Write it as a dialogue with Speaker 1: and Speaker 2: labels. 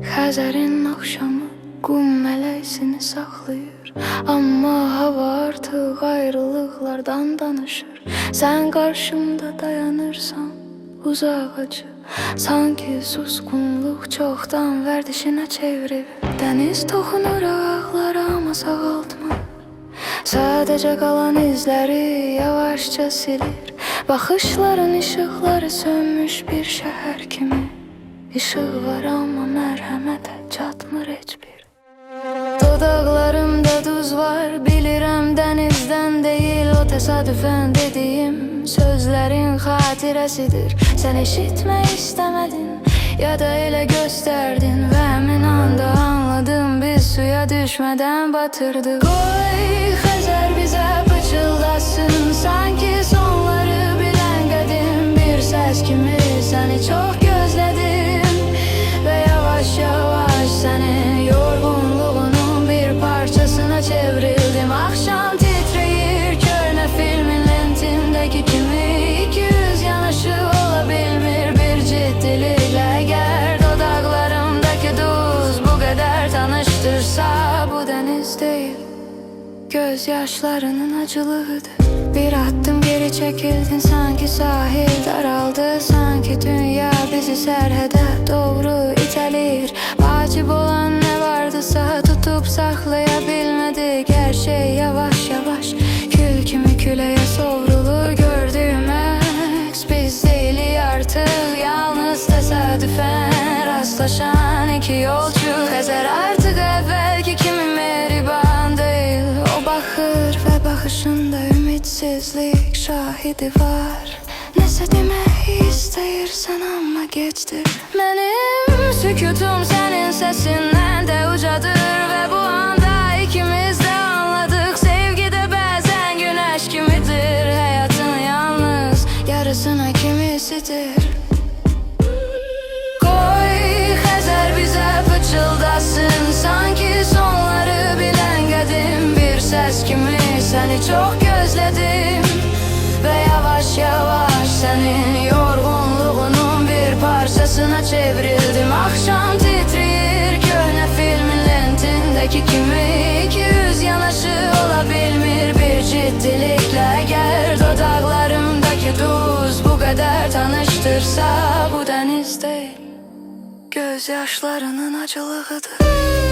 Speaker 1: Xəzərin axşamı qum mələysini saxlayır, amma hava artıq ayrılıqlardan danışır. Sən qarşımda dayanırsan, uzaq acı, sanki susqunluq çoxdan vərdişinə çevirib. Dəniz toxunur ayaqlara, amma sağaltmır. Sadəcə qalan izləri yavaşca silir. Baxışların işıqları sönmüş bir şəhər kimi. İşıq var amma mərhəmətə çatmır heç bir. Dodaqlarımda duz var, bilirəm dənizdən deyil. O təsadüfən dediyim sözlərin xatirəsidir. Sən eşitmək istəmədin, ya da elə göstərdin. Və həmin anda anladım, biz suya düşmədən batırdıq. Qoy Xəzər bizə pıçıldasın, sanki sonları bilən qədim bir səs kimi. Səni çox gözlədim və yavaş-yavaş sənin yorğunluğunun bir parçasına çevrildim. Axşam titrəyir köhnə filmin lentindəki kimi. 200 yanaşı ola bilmir bir ciddiliklə. Əgər dodaqlarımdakı duz bu qədər tanışdırsa, bu dəniz deyil, göz yaşlarının acılığıdır. Bir addım geri çekildin, sanki sahil daraldı. Sanki dünya bizi sərhədə doğru itələyir. Vacib olan nə vardısa tutup saxlaya bilmədik. Hər şey yavaş-yavaş kül kimi küləyə sovrulur. Gördüyüm əks biz deyilik artıq, yalnız təsadüfən rastlaşan iki yolcu. Xəzər artıq əvvəlki kimi mehriban deyil. O baxır və baxışında ümitsizlik şahidi var. Nəsə demək istəyirsən amma gecdir. Mənim sükutum sənin səsindən də ucadır. Və bu anda ikimiz də anladıq, sevgi də bəzən günəş kimidir. Həyatın yalnız yarısına kimisidir. Qoy Xəzər bizə pıçıldasın, sanki sonları bilən qədim bir səs kimi. Səni çox gözlədim və yavaş-yavaş sənin yorğunluğunun bir parçasına çevrildim. Axşam titrəyir köhnə filmin lentindəki kimi. 200 yanaşı ola bilmir bir ciddiliklə. Əgər dodaqlarımdakı duz bu qədər tanışdırsa, bu dəniz deyil, göz yaşlarının acılığıdır.